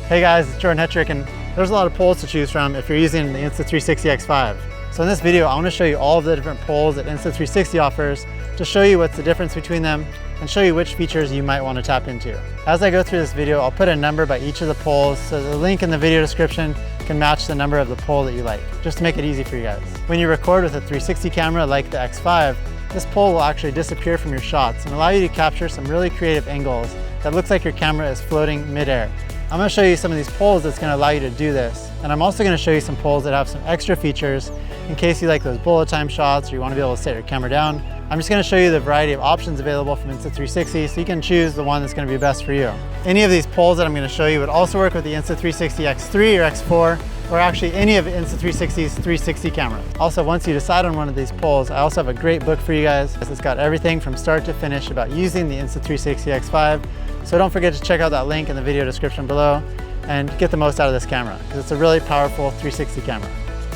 Hey guys, it's Jordan Hetrick, and there's a lot of poles to choose from if you're using the Insta360 X5. So in this video, I want to show you all of the different poles that Insta360 offers to show you what's the difference between them and show you which features you might want to tap into. As I go through this video, I'll put a number by each of the poles, so the link in the video description can match the number of the pole that you like, just to make it easy for you guys. When you record with a 360 camera like the X5, this pole will actually disappear from your shots and allow you to capture some really creative angles that looks like your camera is floating mid-air. I'm going to show you some of these poles that's going to allow you to do this. And I'm also going to show you some poles that have some extra features in case you like those bullet time shots or you want to be able to set your camera down. I'm just going to show you the variety of options available from Insta360 so you can choose the one that's going to be best for you. Any of these poles that I'm going to show you would also work with the Insta360 X3 or X4, or actually any of Insta360's 360 cameras. Also, once you decide on one of these poles, I also have a great book for you guys. It's got everything from start to finish about using the Insta360 X5. So don't forget to check out that link in the video description below and get the most out of this camera, because it's a really powerful 360 camera.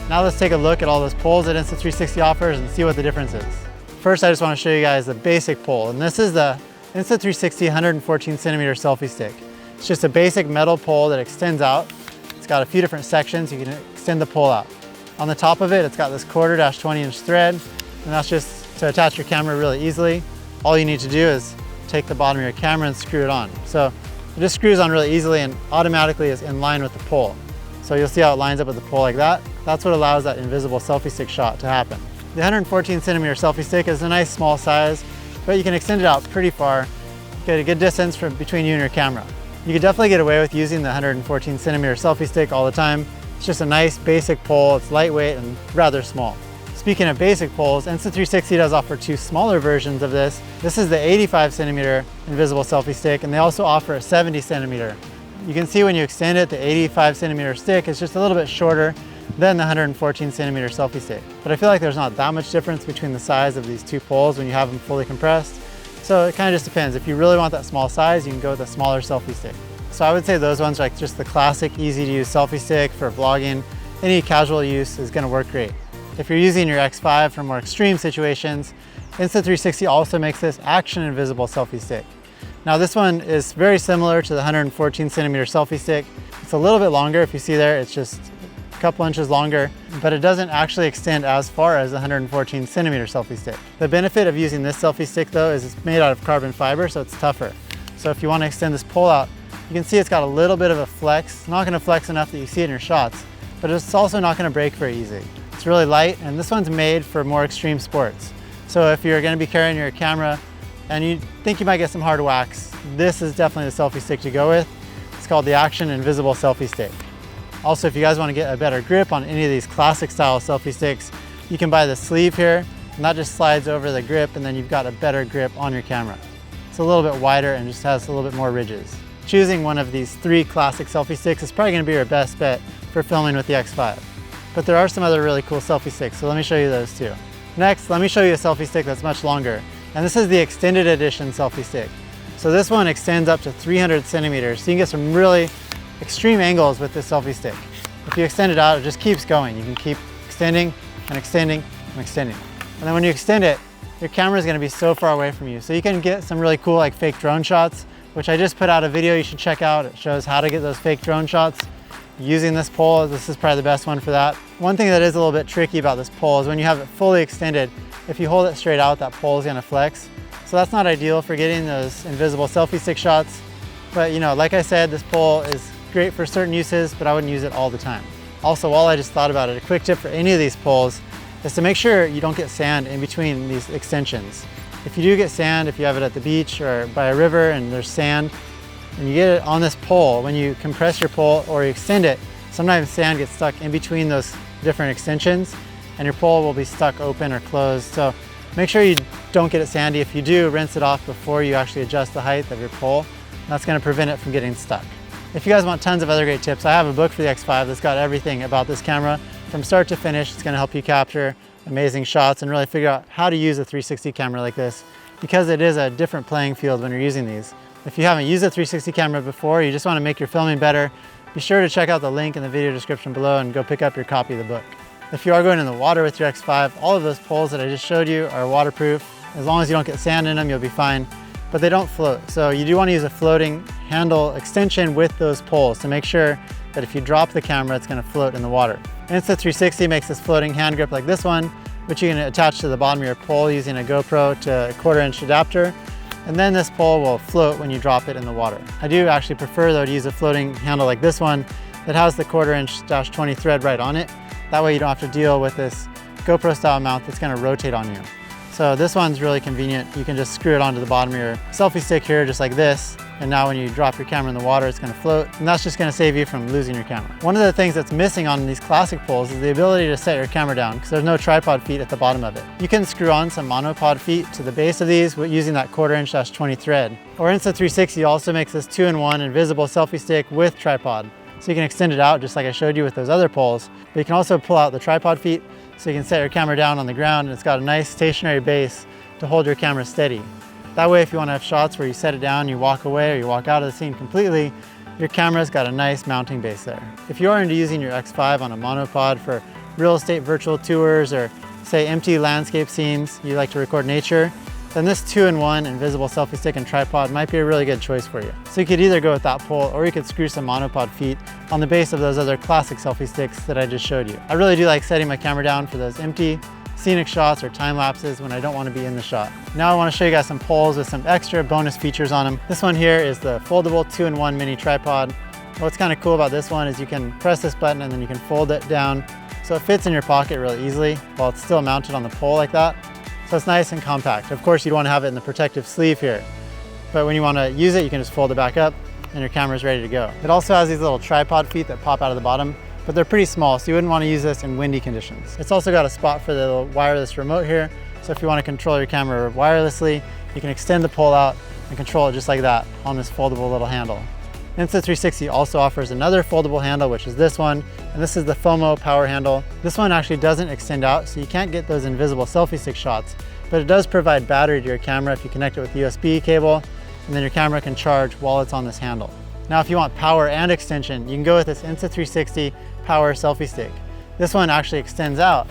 Now let's take a look at all those poles that Insta360 offers and see what the difference is. First, I just want to show you guys the basic pole, and this is the Insta360 114 centimeter selfie stick. It's just a basic metal pole that extends out. It's got a few different sections. You can extend the pole out. On the top of it, it's got this 1/4-20-inch thread, and that's just to attach your camera really easily. All you need to do is take the bottom of your camera and screw it on. So it just screws on really easily and automatically is in line with the pole. So you'll see how it lines up with the pole like that. That's what allows that invisible selfie stick shot to happen. The 114 centimeter selfie stick is a nice small size, but you can extend it out pretty far, get a good distance from between you and your camera. You could definitely get away with using the 114 centimeter selfie stick all the time. It's just a nice basic pole. It's lightweight and rather small. Speaking of basic poles, Insta360 does offer two smaller versions of this. This is the 85 centimeter invisible selfie stick, and they also offer a 70 centimeter. You can see when you extend it, the 85 centimeter stick is just a little bit shorter than the 114 centimeter selfie stick. But I feel like there's not that much difference between the size of these two poles when you have them fully compressed. So it kind of just depends. If you really want that small size, you can go with a smaller selfie stick. So I would say those ones are like just the classic, easy to use selfie stick for vlogging. Any casual use is going to work great. If you're using your X5 for more extreme situations, Insta360 also makes this action invisible selfie stick. Now this one is very similar to the 114 centimeter selfie stick. It's a little bit longer. If you see there, it's just a couple inches longer, but it doesn't actually extend as far as the 114 centimeter selfie stick. The benefit of using this selfie stick though is it's made out of carbon fiber, so it's tougher. So if you want to extend this pole out, you can see it's got a little bit of a flex. It's not going to flex enough that you see it in your shots, but it's also not going to break very easy. It's really light, and this one's made for more extreme sports. So if you're going to be carrying your camera and you think you might get some hard whacks, this is definitely the selfie stick to go with. It's called the Action Invisible Selfie Stick. Also, if you guys want to get a better grip on any of these classic style selfie sticks, you can buy the sleeve here, and that just slides over the grip, and then you've got a better grip on your camera. It's a little bit wider and just has a little bit more ridges. Choosing one of these three classic selfie sticks is probably going to be your best bet for filming with the X5. But there are some other really cool selfie sticks, so let me show you those too. Next, let me show you a selfie stick that's much longer. And this is the extended edition selfie stick. So this one extends up to 300 centimeters, so you can get some really extreme angles with this selfie stick. If you extend it out, it just keeps going. You can keep extending and extending and extending. And then when you extend it, your camera is going to be so far away from you. So you can get some really cool like fake drone shots, which I just put out a video you should check out. It shows how to get those fake drone shots. Using this pole, this is probably the best one for that. One thing that is a little bit tricky about this pole is when you have it fully extended, if you hold it straight out, that pole is going to flex. So that's not ideal for getting those invisible selfie stick shots. But you know, like I said, this pole is great for certain uses, but I wouldn't use it all the time. Also, while I just thought about it, a quick tip for any of these poles is to make sure you don't get sand in between these extensions. If you do get sand, if you have it at the beach or by a river and there's sand, and you get it on this pole, when you compress your pole or you extend it, sometimes sand gets stuck in between those different extensions and your pole will be stuck open or closed. So make sure you don't get it sandy. If you do, rinse it off before you actually adjust the height of your pole. That's going to prevent it from getting stuck. If you guys want tons of other great tips, I have a book for the X5 that's got everything about this camera from start to finish. It's going to help you capture amazing shots and really figure out how to use a 360 camera like this, because it is a different playing field when you're using these. If you haven't used a 360 camera before, you just want to make your filming better, be sure to check out the link in the video description below and go pick up your copy of the book. If you are going in the water with your X5, all of those poles that I just showed you are waterproof. As long as you don't get sand in them, you'll be fine. but they don't float. So you do want to use a floating handle extension with those poles to make sure that if you drop the camera, it's going to float in the water. Insta360 makes this floating hand grip like this one, which you can attach to the bottom of your pole using a GoPro to a 1/4" adapter. And then this pole will float when you drop it in the water. I do actually prefer though to use a floating handle like this one that has the 1/4" -20 thread right on it. That way you don't have to deal with this GoPro style mount that's going to rotate on you. So this one's really convenient. You can just screw it onto the bottom of your selfie stick here just like this. And now when you drop your camera in the water, it's going to float. And that's just going to save you from losing your camera. One of the things that's missing on these classic poles is the ability to set your camera down because there's no tripod feet at the bottom of it. You can screw on some monopod feet to the base of these using that 1/4" -20 thread. Or Insta360 also makes this 2-in-1 invisible selfie stick with tripod. So you can extend it out just like I showed you with those other poles, but you can also pull out the tripod feet so you can set your camera down on the ground and it's got a nice stationary base to hold your camera steady. That way if you want to have shots where you set it down, you walk away or you walk out of the scene completely, your camera's got a nice mounting base there. If you are into using your X5 on a monopod for real estate virtual tours or say empty landscape scenes, you like to record nature, then this 2-in-1 invisible selfie stick and tripod might be a really good choice for you. So you could either go with that pole or you could screw some monopod feet on the base of those other classic selfie sticks that I just showed you. I really do like setting my camera down for those empty scenic shots or time lapses when I don't want to be in the shot. Now I want to show you guys some poles with some extra bonus features on them. This one here is the foldable 2-in-1 mini tripod. What's kind of cool about this one is you can press this button and then you can fold it down so it fits in your pocket really easily while it's still mounted on the pole like that. So it's nice and compact. Of course, you'd want to have it in the protective sleeve here, but when you want to use it, you can just fold it back up and your camera's ready to go. It also has these little tripod feet that pop out of the bottom, but they're pretty small, so you wouldn't want to use this in windy conditions. It's also got a spot for the wireless remote here, so if you want to control your camera wirelessly, you can extend the pole out and control it just like that on this foldable little handle. Insta360 also offers another foldable handle, which is this one, and this is the FOMO power handle. This one actually doesn't extend out, so you can't get those invisible selfie stick shots, but it does provide battery to your camera if you connect it with USB cable, and then your camera can charge while it's on this handle. Now, if you want power and extension, you can go with this Insta360 power selfie stick. This one actually extends out,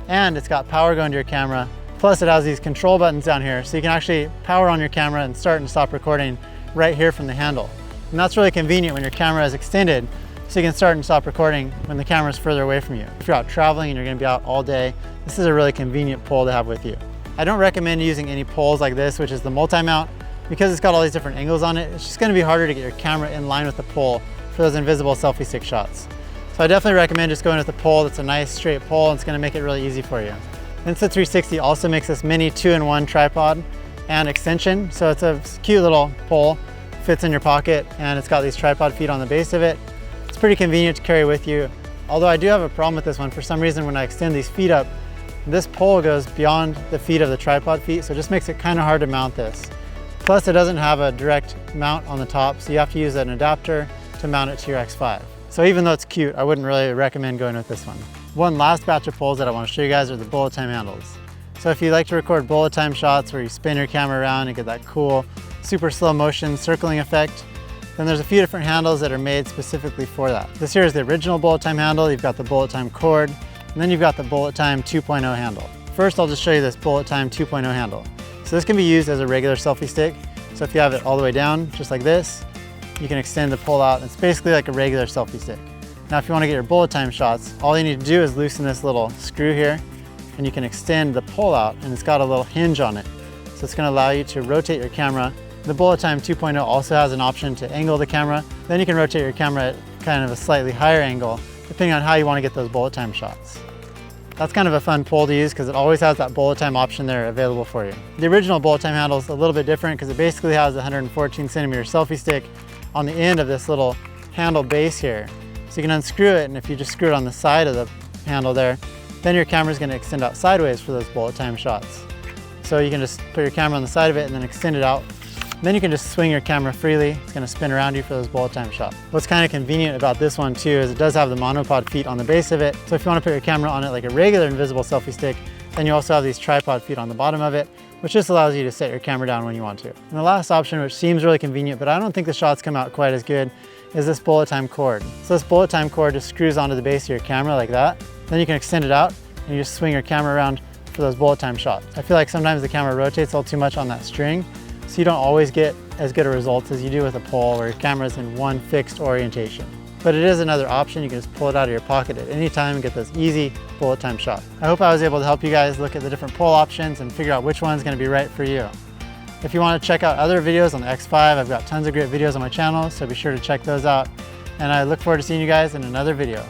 and it's got power going to your camera, plus it has these control buttons down here, so you can actually power on your camera and start and stop recording right here from the handle. And that's really convenient when your camera is extended, so you can start and stop recording when the camera is further away from you. If you're out traveling and you're going to be out all day, this is a really convenient pole to have with you. I don't recommend using any poles like this, which is the multi-mount, because it's got all these different angles on it. It's just going to be harder to get your camera in line with the pole for those invisible selfie stick shots. So I definitely recommend just going with a pole that's a nice straight pole, and it's going to make it really easy for you. Insta360 also makes this mini 2-in-1 tripod and extension, so it's a cute little pole. Fits in your pocket, and it's got these tripod feet on the base of it. It's pretty convenient to carry with you. Although I do have a problem with this one. For some reason, when I extend these feet up, this pole goes beyond the feet of the tripod feet, so it just makes it kind of hard to mount this. Plus, it doesn't have a direct mount on the top, so you have to use an adapter to mount it to your X5. So even though it's cute, I wouldn't really recommend going with this one. One last batch of poles that I want to show you guys are the bullet time handles. So if you like to record bullet time shots where you spin your camera around and get that cool super slow motion circling effect, then there's a few different handles that are made specifically for that. This here is the original bullet time handle. You've got the bullet time cord, and then you've got the bullet time 2.0 handle. First, I'll just show you this bullet time 2.0 handle. So this can be used as a regular selfie stick. So if you have it all the way down, just like this, you can extend the pole out. It's basically like a regular selfie stick. Now, if you want to get your bullet time shots, all you need to do is loosen this little screw here, and you can extend the pole out, and it's got a little hinge on it. So it's going to allow you to rotate your camera. The bullet time 2.0 also has an option to angle the camera. Then you can rotate your camera at kind of a slightly higher angle, depending on how you want to get those bullet time shots. That's kind of a fun pole to use because it always has that bullet time option there available for you. The original bullet time handle is a little bit different because it basically has a 114 centimeter selfie stick on the end of this little handle base here. So you can unscrew it, and if you just screw it on the side of the handle there, then your camera is going to extend out sideways for those bullet time shots. So you can just put your camera on the side of it and then extend it out. Then you can just swing your camera freely. It's going to spin around you for those bullet time shots. What's kind of convenient about this one too is it does have the monopod feet on the base of it. So if you want to put your camera on it like a regular invisible selfie stick, then you also have these tripod feet on the bottom of it, which just allows you to set your camera down when you want to. And the last option, which seems really convenient, but I don't think the shots come out quite as good, is this bullet time cord. So this bullet time cord just screws onto the base of your camera like that. Then you can extend it out and you just swing your camera around for those bullet time shots. I feel like sometimes the camera rotates a little too much on that string, so you don't always get as good a results as you do with a pole where your camera's in one fixed orientation. But it is another option. You can just pull it out of your pocket at any time and get those easy bullet time shots. I hope I was able to help you guys look at the different pole options and figure out which one's gonna be right for you. If you want to check out other videos on the X5, I've got tons of great videos on my channel, so be sure to check those out. And I look forward to seeing you guys in another video.